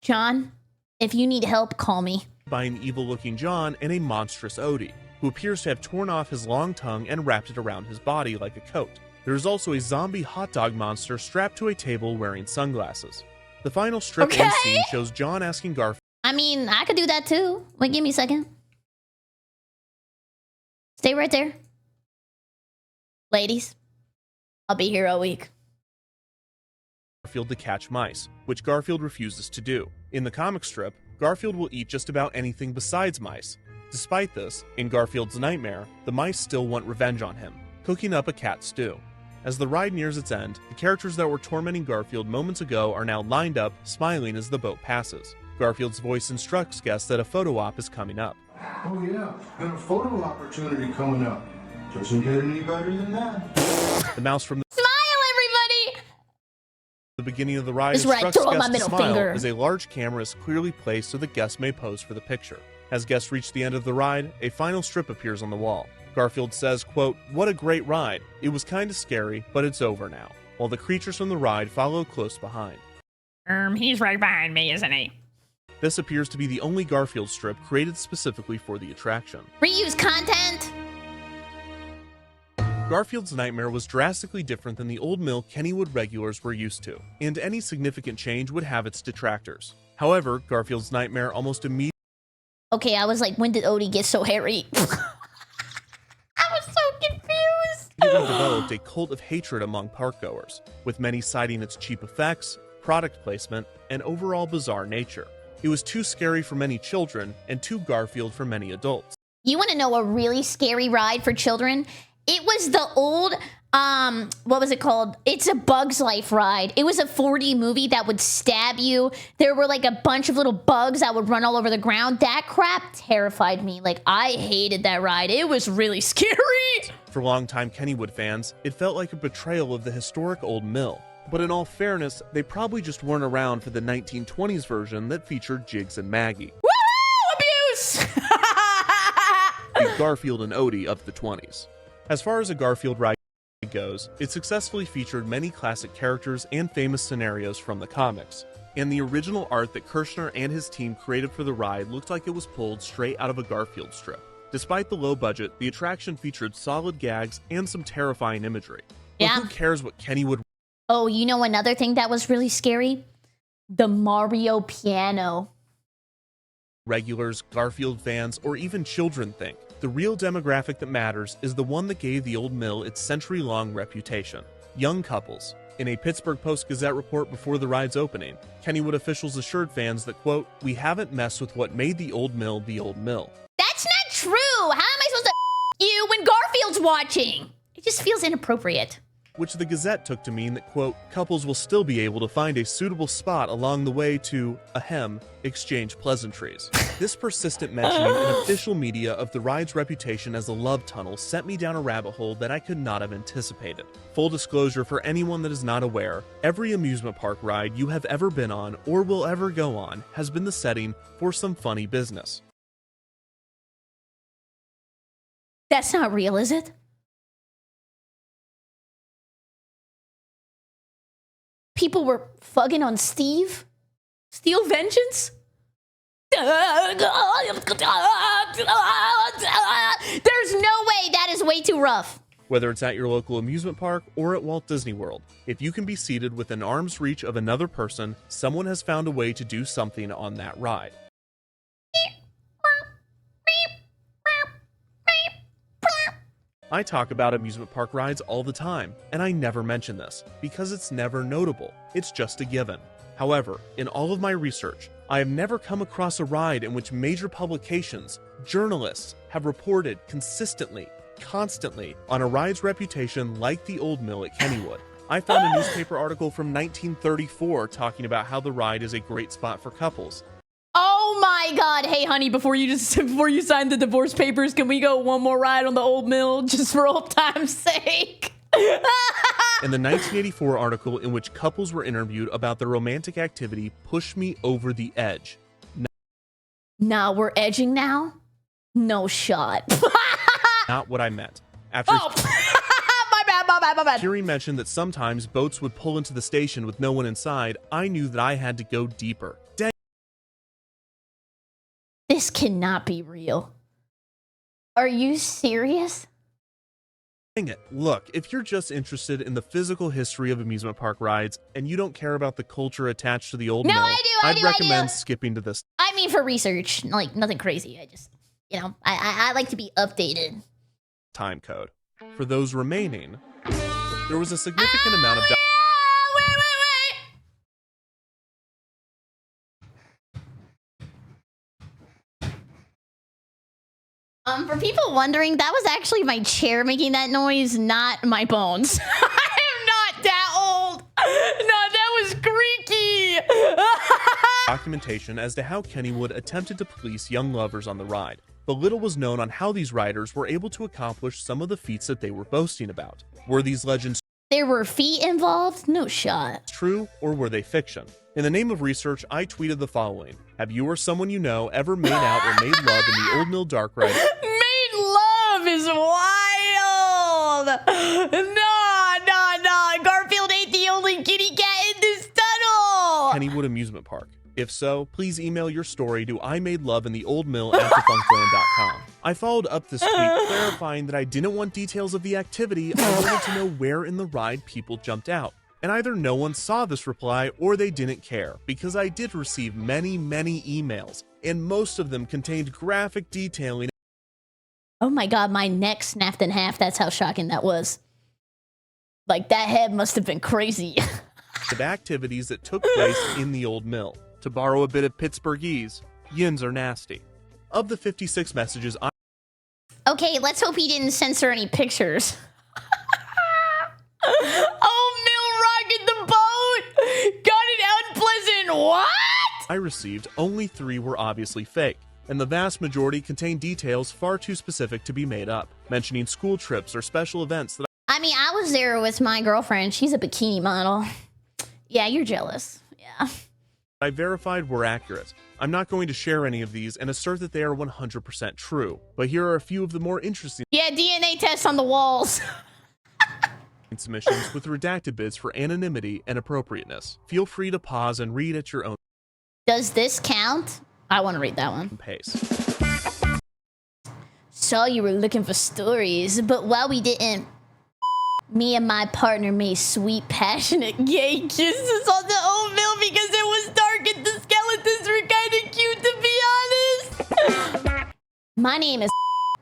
John, if you need help, call me. By an evil-looking John and a monstrous Odie, who appears to have torn off his long tongue and wrapped it around his body like a coat. There is also a zombie hot dog monster strapped to a table wearing sunglasses. The final strip and scene shows John asking Garfield. I mean, I could do that too. Wait, give me a second. Stay right there. Ladies, I'll be here all week. Garfield to catch mice, which Garfield refuses to do. In the comic strip, Garfield will eat just about anything besides mice. Despite this, in Garfield's nightmare, the mice still want revenge on him, cooking up a cat stew. As the ride nears its end, the characters that were tormenting Garfield moments ago are now lined up, smiling as the boat passes. Garfield's voice instructs guests that a photo op is coming up. Oh yeah, got a photo opportunity coming up. Doesn't get any better than that. The mouse from Smile, everybody! the beginning of the ride This is where I instructs throw up my guests to middle smile finger. as a large camera is clearly placed so that guests may pose for the picture. As guests reach the end of the ride, a final strip appears on the wall. Garfield says, quote, "What a great ride. It was kind of scary, but it's over now," while the creatures from the ride follow close behind. He's right behind me, isn't he? This appears to be the only Garfield strip created specifically for the attraction. Reuse content. Garfield's nightmare was drastically different than the old mill Kennywood regulars were used to, and any significant change would have its detractors. However, Garfield's nightmare almost immediately Okay, I was like, when did Odie get so hairy? I was so confused. developed a cult of hatred among parkgoers, with many citing its cheap effects, product placement, and overall bizarre nature. It was too scary for many children and too Garfield for many adults. You want to know a really scary ride for children? It was the old, what was it called? It's a Bug's Life ride. It was a 4D movie that would stab you. There were like a bunch of little bugs that would run all over the ground. That crap terrified me. Like, I hated that ride. It was really scary. For longtime Kennywood fans, it felt like a betrayal of the historic old mill. But in all fairness, they probably just weren't around for the 1920s version that featured Jiggs and Maggie. Woo! Abuse! The Garfield and Odie of the 20s. As far as a Garfield ride goes, it successfully featured many classic characters and famous scenarios from the comics. And the original art that Kirshner and his team created for the ride looked like it was pulled straight out of a Garfield strip. Despite the low budget, the attraction featured solid gags and some terrifying imagery. But Yeah. who cares what Kennywood Oh, you know another thing that was really scary? The Mario piano. regulars, Garfield fans, or even children think? The real demographic that matters is the one that gave the old mill its century-long reputation: young couples. In a Pittsburgh Post-Gazette report before the ride's opening, Kennywood officials assured fans that, quote, "We haven't messed with what made the old mill the old mill." That's not true. How am I supposed to you when Garfield's watching? It just feels inappropriate. Which the Gazette took to mean that, quote, "Couples will still be able to find a suitable spot along the way to, ahem, exchange pleasantries." This persistent mentioning in official media of the ride's reputation as a love tunnel sent me down a rabbit hole that I could not have anticipated. Full disclosure for anyone that is not aware, every amusement park ride you have ever been on or will ever go on has been the setting for some funny business. That's not real, is it? People were fugging on Steve? Steel Vengeance? There's no way. That is way too rough. Whether it's at your local amusement park or at Walt Disney World, if you can be seated within arm's reach of another person, someone has found a way to do something on that ride. I talk about amusement park rides all the time, and I never mention this, because it's never notable. It's just a given. However, in all of my research, I have never come across a ride in which major publications, journalists, have reported consistently, constantly, on a ride's reputation like the old mill at Kennywood. I found a newspaper article from 1934 talking about how the ride is a great spot for couples. Oh my god. Hey honey, before you sign the divorce papers, can we go one more ride on the old mill just for old time's sake? And the 1984 article in which couples were interviewed about their romantic activity pushed me over the edge. Now we're edging now? No shot. Not what I meant. After my bad. Kiri mentioned that sometimes boats would pull into the station with no one inside, I knew that I had to go deeper. Dang This cannot be real. Are you serious? it. Look, if you're just interested in the physical history of amusement park rides and you don't care about the culture attached to the old No, mill, I do, I'd I recommend do. skipping to this I mean, for research, like nothing crazy. I just, you know, I like to be updated. time code. For those remaining, there was a significant amount of Wait. For people wondering, that was actually my chair making that noise, not my bones. I am not that old. No, that was creaky. documentation as to how Kennywood attempted to police young lovers on the ride, but little was known on how these riders were able to accomplish some of the feats that they were boasting about. Were these legends There were feet involved? No shot. true, or were they fiction? In the name of research, I tweeted the following: have you or someone you know ever made out or made love in the Old Mill Dark Ride? Made love is wild. No. Garfield ain't the only kitty cat in this tunnel. Kennywood amusement park? If so, please email your story to imadeloveintheoldmill@defunctland.com. I followed up this week clarifying that I didn't want details of the activity. I wanted to know where in the ride people jumped out. And either no one saw this reply or they didn't care, because I did receive many emails, and most of them contained graphic detailing. Oh my god, my neck snapped in half. That's how shocking that was. Like, that head must have been crazy. Of activities that took place in the old mill. To borrow a bit of Pittsburghese, yins are nasty. Of the 56 messages Okay, let's hope he didn't censor any pictures. Oh, Mill rocking the boat! Got it unpleasant. What? I received, only 3 were obviously fake, and the vast majority contained details far too specific to be made up, mentioning school trips or special events that I mean, I was there with my girlfriend. She's a bikini model. Yeah, you're jealous. Yeah. I verified were accurate. I'm not going to share any of these and assert that they are 100% true, but here are a few of the more interesting Yeah, DNA tests on the walls. submissions with redacted bits for anonymity and appropriateness. Feel free to pause and read at your own Does this count? I want to read that one. pace. Saw you were looking for stories, but while we didn't, me and my partner made sweet, passionate gay kisses on the old mill because it was dark and the skeletons were kind of cute, to be honest. My name is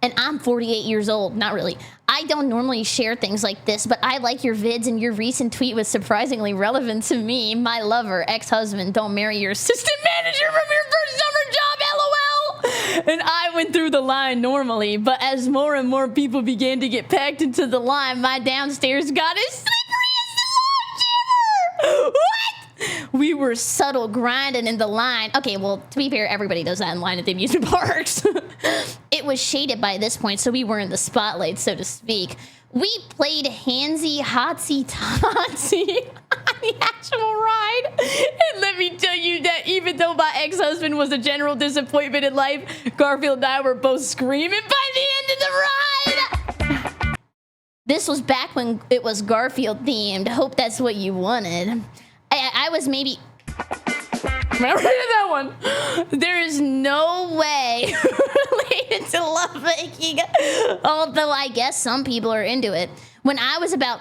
and I'm 48 years old. Not really. I don't normally share things like this, but I like your vids, and your recent tweet was surprisingly relevant to me. My lover, ex-husband, don't marry your assistant manager from your first summer job, LOL. And I went through the line normally, but as more and more people began to get packed into the line, my downstairs got as slippery as the log jimmer. What? We were subtle grinding in the line. Okay, well, to be fair, everybody does that in line at the amusement parks. It was shaded by this point, so we were in the spotlight, so to speak. We played Handsy Hotsy Totsy on the actual ride. And let me tell you that even though my ex-husband was a general disappointment in life, Garfield and I were both screaming by the end of the ride. This was back when it was Garfield themed. Hope that's what you wanted. I was maybe... Remember that one? There is no way related to lovemaking, although I guess some people are into it. When I was about...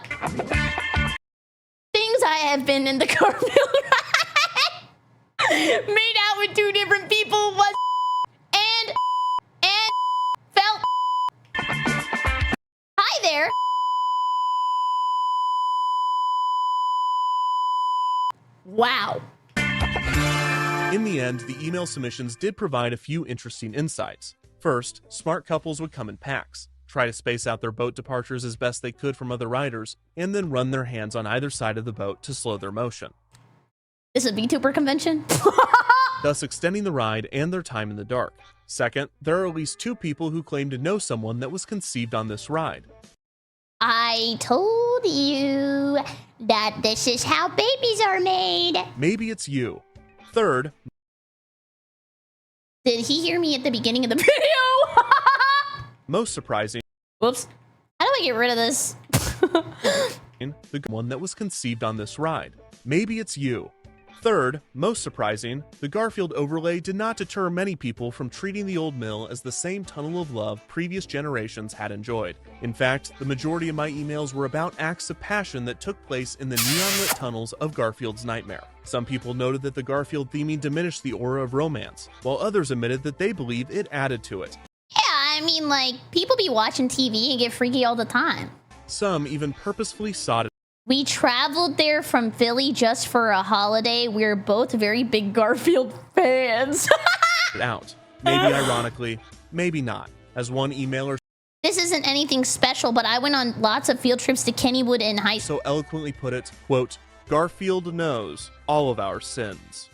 Things I have been in the Garfield ride. Made out with 2 different people once. And felt... Hi there. Wow. In the end, the email submissions did provide a few interesting insights. First, smart couples would come in packs, try to space out their boat departures as best they could from other riders, and then run their hands on either side of the boat to slow their motion, This is a VTuber convention? thus extending the ride and their time in the dark. Second, there are at least 2 people who claim to know someone that was conceived on this ride. I told you that this is how babies are made. Maybe it's you. Third, Did he hear me at the beginning of the video? most surprising, Whoops. How do I get rid of this? the one that was conceived on this ride. Maybe it's you. Third, most surprising, the Garfield overlay did not deter many people from treating the old mill as the same tunnel of love previous generations had enjoyed. In fact, the majority of my emails were about acts of passion that took place in the neon-lit tunnels of Garfield's nightmare. Some people noted that the Garfield theming diminished the aura of romance, while others admitted that they believe it added to it. Yeah, I mean, like, people be watching TV and get freaky all the time. Some even purposefully sought it We traveled there from Philly just for a holiday. We're both very big Garfield fans. out. Maybe ironically, maybe not. As one emailer This isn't anything special, but I went on lots of field trips to Kennywood in high school. so eloquently put it, quote, Garfield knows all of our sins.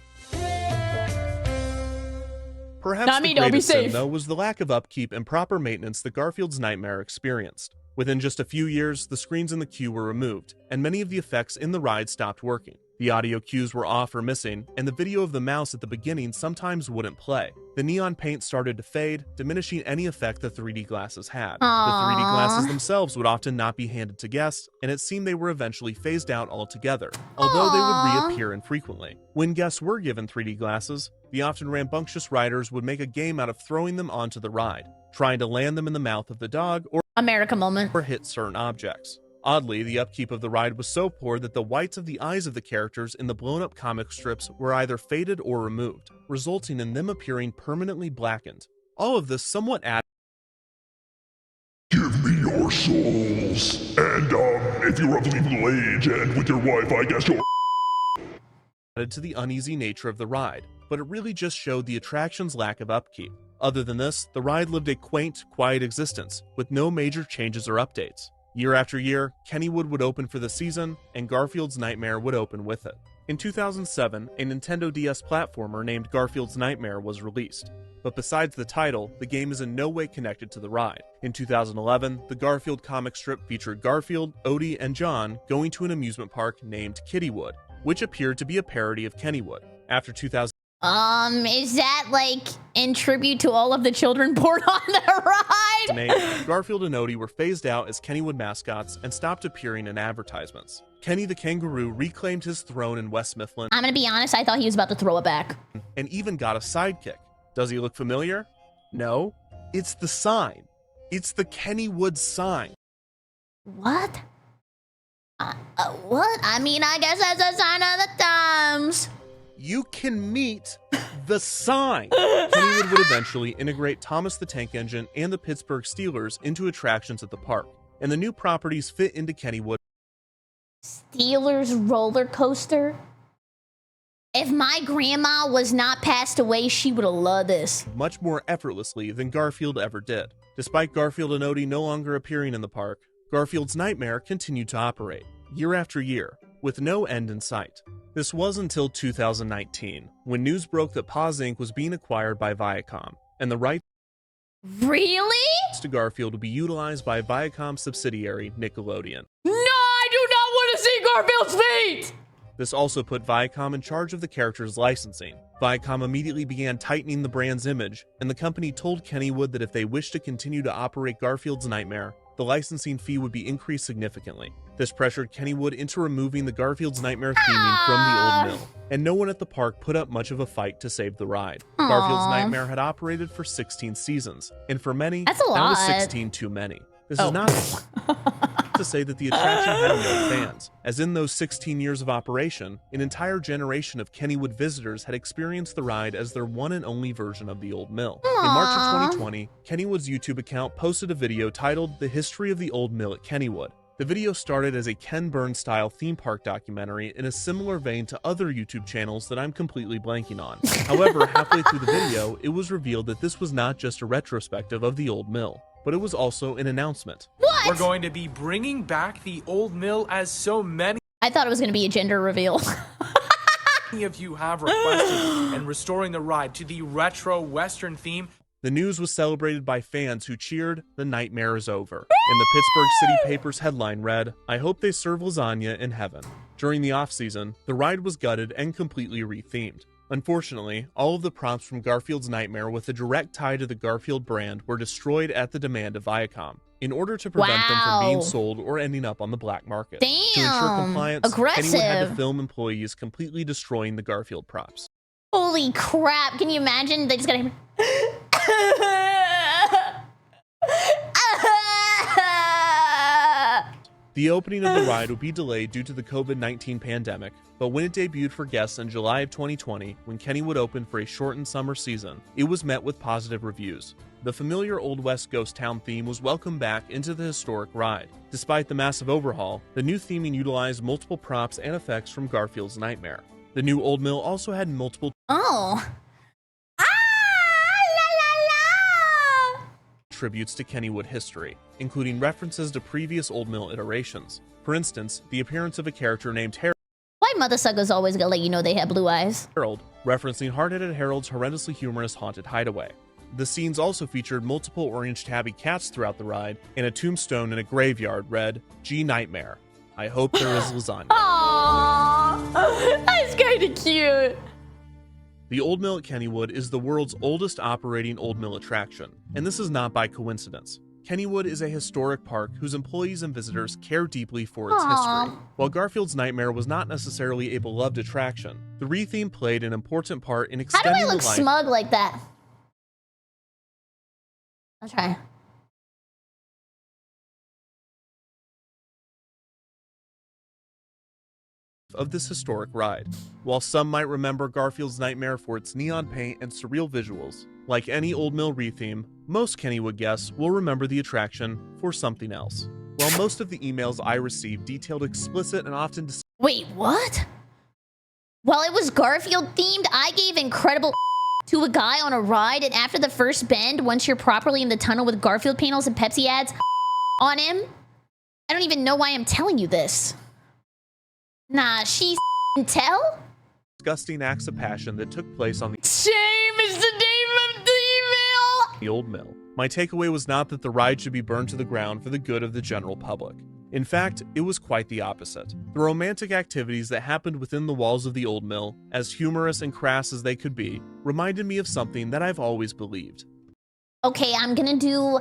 Perhaps Not the me, don't be greatest sin, safe. though, was the lack of upkeep and proper maintenance that Garfield's nightmare experienced. Within just a few years, the screens in the queue were removed, and many of the effects in the ride stopped working. The audio cues were off or missing, and the video of the mouse at the beginning sometimes wouldn't play. The neon paint started to fade, diminishing any effect the 3D glasses had. The 3D glasses themselves would often not be handed to guests, and it seemed they were eventually phased out altogether, although they would reappear infrequently. When guests were given 3D glasses, the often rambunctious riders would make a game out of throwing them onto the ride, trying to land them in the mouth of the dog America moment. or hit certain objects. Oddly, the upkeep of the ride was so poor that the whites of the eyes of the characters in the blown-up comic strips were either faded or removed, resulting in them appearing permanently blackened. All of this somewhat added Give me your souls. And, if you're of legal age and with your wife, I guess you're to the uneasy nature of the ride, but it really just showed the attraction's lack of upkeep. Other than this, the ride lived a quaint, quiet existence, with no major changes or updates. Year after year, Kennywood would open for the season, and Garfield's Nightmare would open with it. In 2007, a Nintendo DS platformer named Garfield's Nightmare was released. But besides the title, the game is in no way connected to the ride. In 2011, the Garfield comic strip featured Garfield, Odie, and John going to an amusement park named Kennywood, which appeared to be a parody of Kennywood. After 2000, Is that like in tribute to all of the children born on the ride? Garfield and Odie were phased out as Kennywood mascots and stopped appearing in advertisements. Kenny the Kangaroo reclaimed his throne in West Mifflin I'm gonna be honest, I thought he was about to throw it back. and even got a sidekick. Does he look familiar? No. It's the sign. It's the Kennywood sign. What? What? I mean, I guess that's a sign of the times. You can meet the sign. Kennywood would eventually integrate Thomas the Tank Engine and the Pittsburgh Steelers into attractions at the park, and the new properties fit into Kennywood. Steelers roller coaster? If my grandma was not passed away, she would have loved this. Much more effortlessly than Garfield ever did. Despite Garfield and Odie no longer appearing in the park, Garfield's Nightmare continued to operate, year after year, with no end in sight. This was until 2019, when news broke that Paws Inc. was being acquired by Viacom, and the rights Really? to Garfield would be utilized by Viacom subsidiary Nickelodeon. No, I do not want to see Garfield's feet! This also put Viacom in charge of the character's licensing. Viacom immediately began tightening the brand's image, and the company told Kennywood that if they wished to continue to operate Garfield's Nightmare, the licensing fee would be increased significantly. This pressured Kennywood into removing the Garfield's Nightmare theming from the old mill, and no one at the park put up much of a fight to save the ride. Garfield's Nightmare had operated for 16 seasons, and for many, That's a that was lot. 16 too many. This is not to say that the attraction had no fans, as in those 16 years of operation, an entire generation of Kennywood visitors had experienced the ride as their one and only version of the old mill. In March of 2020, Kennywood's YouTube account posted a video titled The History of the Old Mill at Kennywood. The video started as a Ken Burns-style theme park documentary in a similar vein to other YouTube channels that I'm completely blanking on. However, halfway through the video, it was revealed that this was not just a retrospective of the old mill, but it was also an announcement. What? We're going to be bringing back the old mill as so many I thought it was gonna be a gender reveal. of you have requested, and restoring the ride to the retro Western theme. The news was celebrated by fans who cheered, "The nightmare is over." And the Pittsburgh City Paper's headline read, "I hope they serve lasagna in heaven." During the off-season, the ride was gutted and completely rethemed. Unfortunately, all of the props from Garfield's Nightmare with a direct tie to the Garfield brand were destroyed at the demand of Viacom, in order to prevent them from being Wow. sold or ending up on the black market. Damn, To ensure compliance, Kennywood had to aggressive. film employees completely destroying the Garfield props. Holy crap, can you imagine? They just gotta The opening of the ride would be delayed due to the COVID-19 pandemic, but when it debuted for guests in July of 2020, when Kennywood opened for a shortened summer season, it was met with positive reviews. The familiar Old West ghost town theme was welcomed back into the historic ride. Despite the massive overhaul, the new theming utilized multiple props and effects from Garfield's Nightmare. The new Old Mill also had multiple Oh. tributes to Kennywood history, including references to previous Old Mill iterations. For instance, the appearance of a character named Why Mother Sucker's always gonna let you know they have blue eyes? Harold, referencing Hard-Headed Harold's horrendously humorous haunted hideaway. The scenes also featured multiple orange tabby cats throughout the ride, and a tombstone in a graveyard read, "G Nightmare. I hope there is lasagna." Aww. That's kind of cute. The Old Mill at Kennywood is the world's oldest operating Old Mill attraction, and this is not by coincidence. Kennywood is a historic park whose employees and visitors care deeply for its history. While Garfield's Nightmare was not necessarily a beloved attraction, the retheme played an important part in How do extending I the look life smug like that? I'll try. of this historic ride. While some might remember Garfield's Nightmare for its neon paint and surreal visuals, like any Old Mill retheme, most Kennywood guests will remember the attraction for something else. While most of the emails I received detailed explicit and often Wait, what? While it was Garfield themed, I gave incredible to a guy on a ride, and after the first bend, once you're properly in the tunnel with Garfield panels and Pepsi ads on him, I don't even know why I'm telling you this. Nah, she tell? disgusting acts of passion that took place on Shame is the name of the email. the Old Mill. My takeaway was not that the ride should be burned to the ground for the good of the general public. In fact, it was quite the opposite. The romantic activities that happened within the walls of the Old Mill, as humorous and crass as they could be, reminded me of something that I've always believed. Okay, I'm gonna do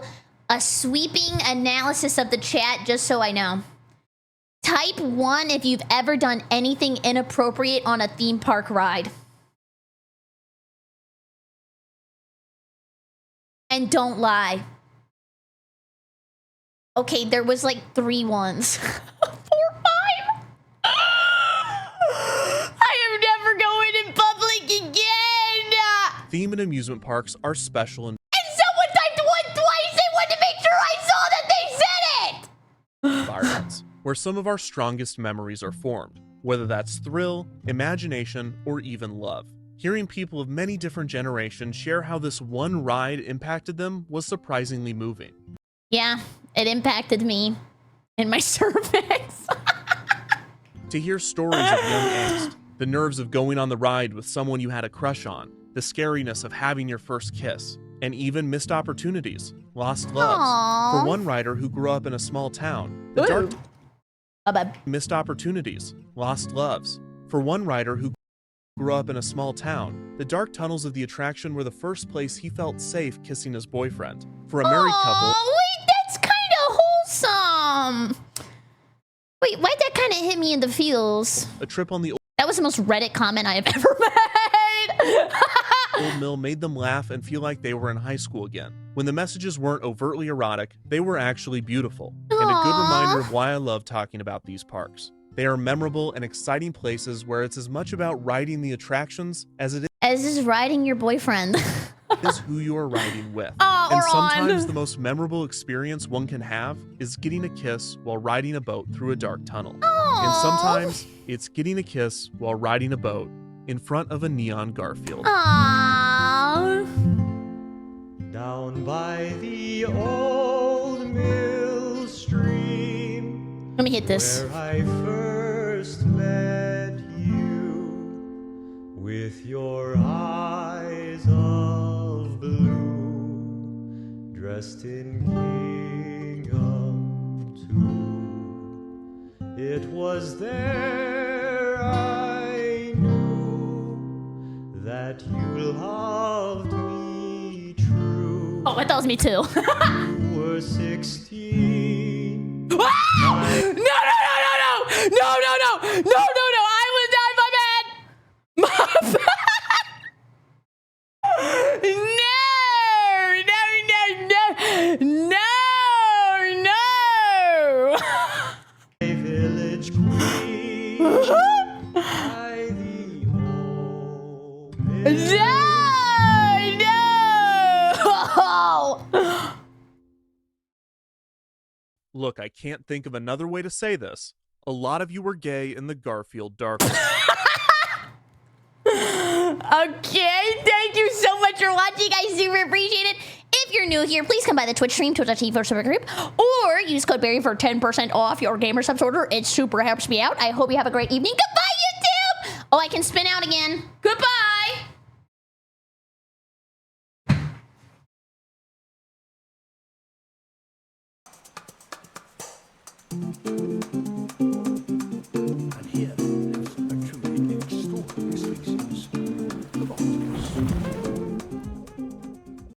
a sweeping analysis of the chat just so I know. Type 1 if you've ever done anything inappropriate on a theme park ride. And don't lie. Okay, there was like 3 ones. 4, 5. I am never going in public again. Theme and amusement parks are special and And someone typed 1 twice. They wanted to make sure I saw that they said it. environments, where some of our strongest memories are formed, whether that's thrill, imagination, or even love. Hearing people of many different generations share how this one ride impacted them was surprisingly moving. Yeah, it impacted me in my cervix. To hear stories of young angst, the nerves of going on the ride with someone you had a crush on, the scariness of having your first kiss, and even missed opportunities, lost loves. Aww. For one rider who grew up in a small town, the dark missed opportunities, lost loves. For one rider who grew up in a small town, the dark tunnels of the attraction were the first place he felt safe kissing his boyfriend. For a married couple, Wait, that's kind of wholesome. Wait, why'd that kind of hit me in the feels? a trip on the That was the most Reddit comment I have ever made. Old Mill made them laugh and feel like they were in high school again. When the messages weren't overtly erotic, they were actually beautiful, and a good reminder of why I love talking about these parks. They are memorable and exciting places where it's as much about riding the attractions as it As is riding your boyfriend. is who you are riding with. Oh, And we're sometimes on. the most memorable experience one can have is getting a kiss while riding a boat through a dark tunnel. And sometimes it's getting a kiss while riding a boat in front of a neon Garfield. Aww. Down by the old mill stream, Let me hit this. where I first met you, with your eyes of blue, dressed in gingham too. It was there I knew that you loved me true. Oh, that was me too. You were 16. No, no, no, no, no, no, no, no, no, no, no. I was not my bad. My bad. No, no, no, no, no. A village queen by the old mill. No. Look, I can't think of another way to say this. A lot of you were gay in the Garfield Dark Ride. Okay, thank you so much for watching. I super appreciate it. If you're new here, please come by the Twitch stream, twitch.tv/BerryCrepe, or use code Berry for 10% off your gamer subs order. It super helps me out. I hope you have a great evening. Goodbye, YouTube! Oh, I can spin out again. Goodbye.